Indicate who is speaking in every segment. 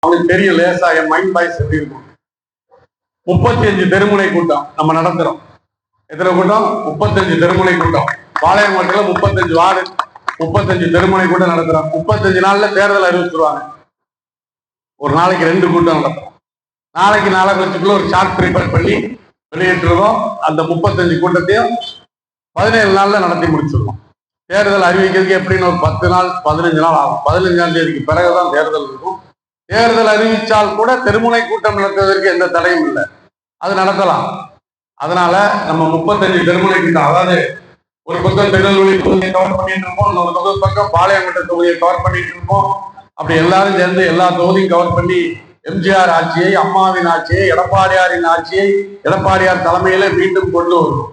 Speaker 1: அவனுக்கு தெரியும் லேசா என் மைண்ட் வாய்ஸ் எப்படி இருக்கும். 35 தெருமுனை கூட்டம் நம்ம நடத்துறோம். எத்தனை கூட்டம்? 35 தெருமுனை கூட்டம். பாளையங்கோட்டையில 35 வார்டு, 35 தெருமுனை கூட்டம் நடத்துறோம். 35 நாள்ல தேர்தல் அறிவிச்சிருவாங்க. ஒரு நாளைக்கு 2 கூட்டம் நடத்துறோம். நாளைக்கு 4 லட்சத்துக்குள்ள ஒரு சார்ட் ப்ரிப்பேர் பண்ணி வெளியிட்டுருவோம். அந்த 35 கூட்டத்தையும் 17 நாள்ல நடத்தி முடிச்சிருவோம். தேர்தல் அறிவிக்கிறதுக்கு எப்படின்னு ஒரு 10 நாள் 15 நாள் ஆகும். 15ஆம் தேதிக்கு பிறகுதான் தேர்தல் இருக்கும். தேர்தல் அறிவிச்சால் கூட தெருமுனை கூட்டம் நடத்துவதற்கு எந்த தடையும் இல்லை, அது நடத்தலாம். அதனால நம்ம 35 தெருமுனை கூட்டம், அதாவது ஒரு பக்கம் திருநெல்வேலி தொகுதியை கவர் பண்ணிட்டு இருப்போம், ஒரு பக்கம் பாளையங்கோட்டை தொகுதியை கவர் பண்ணிட்டு இருப்போம். அப்படி எல்லாரும் சேர்ந்து எல்லா தொகுதியும் கவர் பண்ணி எம்ஜிஆர் ஆட்சியை, அம்மாவின் ஆட்சியை, எடப்பாடியாரின் ஆட்சியை எடப்பாடியார் தலைமையில மீண்டும் கொண்டு வருவோம்.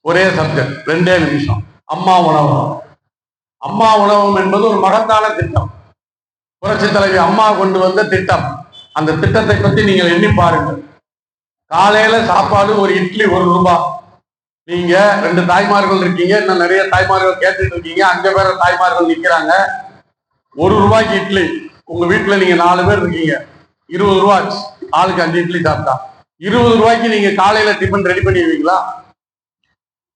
Speaker 1: ஒரே சப்ஜெக்ட், 2 நிமிஷம். அம்மா உணவகம். அம்மா உணவகம் என்பது ஒரு மகத்தான திட்டம். புரட்சி தலைவி அம்மா கொண்டு வந்த திட்டம். அந்த திட்டத்தை பத்தி நீங்கள் எண்ணி பாருங்கள். காலையில சாப்பாடு ஒரு இட்லி 1 ரூபாய். நீங்க 2 தாய்மார்கள் இருக்கீங்க, இன்னும் நிறைய தாய்மார்கள் கேட்டுட்டு இருக்கீங்க. 5 பேர் தாய்மார்கள் நிக்கிறாங்க. 1 ரூபாய்க்கு இட்லி. உங்க வீட்டுல நீங்க 4 பேர் இருக்கீங்க, 20 ரூபாய். ஆளுக்கு 5 இட்லி சாப்பிட்டா 20 ரூபாய்க்கு நீங்க காலையில டிஃபன் ரெடி பண்ணிடுவீங்களா?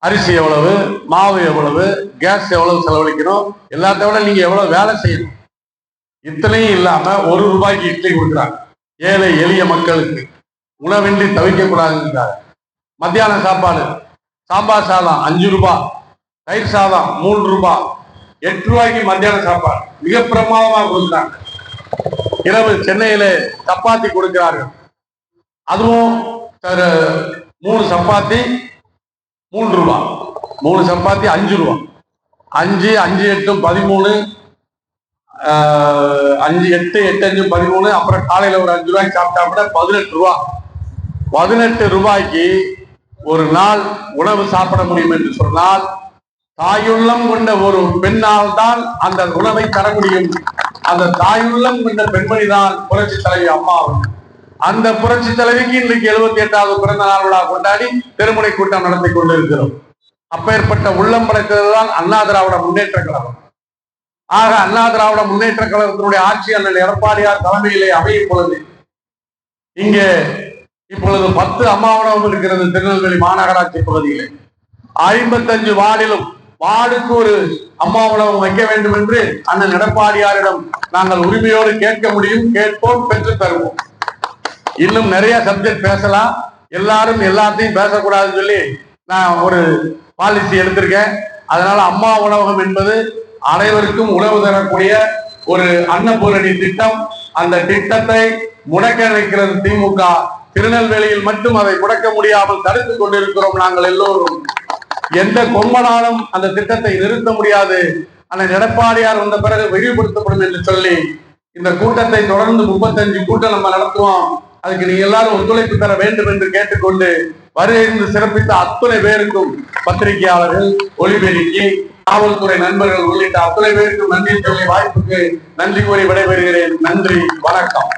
Speaker 1: அரிசி எவ்வளவு, மாவு எவ்வளவு, கேஸ் எவ்வளவு செலவழிக்கணும், எல்லாத்த விட நீங்க எவ்வளவு வேலை செய்யணும். இத்தனையும் இல்லாம 1 ரூபாய்க்கு இட்லி கொடுக்குறாங்க. ஏழை எளிய மக்களுக்கு உணவின்றி தவிக்க கூடாதுங்கிறாங்க. மத்தியான சாப்பாடு சாம்பார் சாதம் 5 ரூபாய், தயிர் சாதம் 3 ரூபாய், 8 ரூபாய்க்கு மத்தியான சாப்பாடு மிக பிரமாதமா கொடுக்குறாங்க. இரவு சென்னையில சப்பாத்தி கொடுக்கிறார்கள். அதுவும் 3 சப்பாத்தி 3 ரூபாய், 3 சப்பாத்தி 5 ரூபாய். 5 5 8 13, 5 8 8 5 13. அப்புறம் காலையில ஒரு 5 ரூபாய்க்கு சாப்பிட்டா கூட 18 ரூபாய். 18 ரூபாய்க்கு ஒரு நாள் உணவு சாப்பிட முடியும் என்று சொன்னால் தாயுள்ளம் கொண்ட ஒரு பெண்ணால் தான் அந்த உணவை தர முடியும். அந்த தாயுள்ளம் கொண்ட பெண்மணி தான் புரட்சி தலைவி அம்மா. அந்த புரட்சி தலைவிக்கு இன்றைக்கு 78வது பிறந்த நாள் விழா கொண்டாடி தெருமுனை கூட்டம் நடத்தி கொண்டிருக்கிறோம். அப்பேற்பட்ட உள்ளம் படைத்ததுதான் அண்ணா திராவிட முன்னேற்ற கழகம். ஆக அண்ணா திராவிட முன்னேற்ற கழகத்தினுடைய ஆட்சி அண்ணன் எடப்பாடியார் தலைமையிலே அமையும் பொழுது இங்கே இப்பொழுது 10 அம்மா உணவகம் இருக்கிறது. திருநெல்வேலி மாநகராட்சி பகுதியிலே 55 வார்டிலும் வார்டுக்கு ஒரு அம்மா உணவகம் வைக்க வேண்டும் என்று அண்ணன் எடப்பாடியாரிடம் நாங்கள் உரிமையோடு கேட்க முடியும், கேட்போம், பெற்று தருவோம். இன்னும் நிறைய சப்ஜெக்ட் பேசலாம். எல்லாரும் எல்லாத்தையும் பேசக்கூடாதுன்னு சொல்லி நான் ஒரு பாலிசி எடுத்திருக்கேன். அதனால அம்மா உணவகம் என்பது அனைவருக்கும் உணவு தரக்கூடிய ஒரு அன்னபூரணி திட்டம். அந்த திட்டத்தை முடக்க நினைக்கிறது திமுக. திருநெல்வேலியில் மட்டும் அதை முடக்க முடியாமல் தடுத்துக் கொண்டிருக்கிறோம் நாங்கள் எல்லோரும். எந்த கொம்பனாலும் அந்த திட்டத்தை நிறுத்த முடியாது. அண்ணன் எடப்பாடியார் வந்த பிறகு விரிவுபடுத்தப்படும் என்று சொல்லி இந்த கூட்டத்தை தொடர்ந்து 35 கூட்டம் நம்ம நடத்துவோம். அதுக்கு நீங்க எல்லாரும் ஒத்துழைப்பு தர வேண்டும் என்று கேட்டுக்கொண்டு வருகை சிறப்பித்த அத்துணை பேருக்கும், பத்திரிகையாளர்கள், ஒளிபெருக்கி, காவல்துறை நண்பர்கள் உள்ளிட்ட அத்துணை பேருக்கும் நன்றி சொல்லி வாய்ப்புக்கு நன்றி கூறி விடைபெறுகிறேன். நன்றி, வணக்கம்.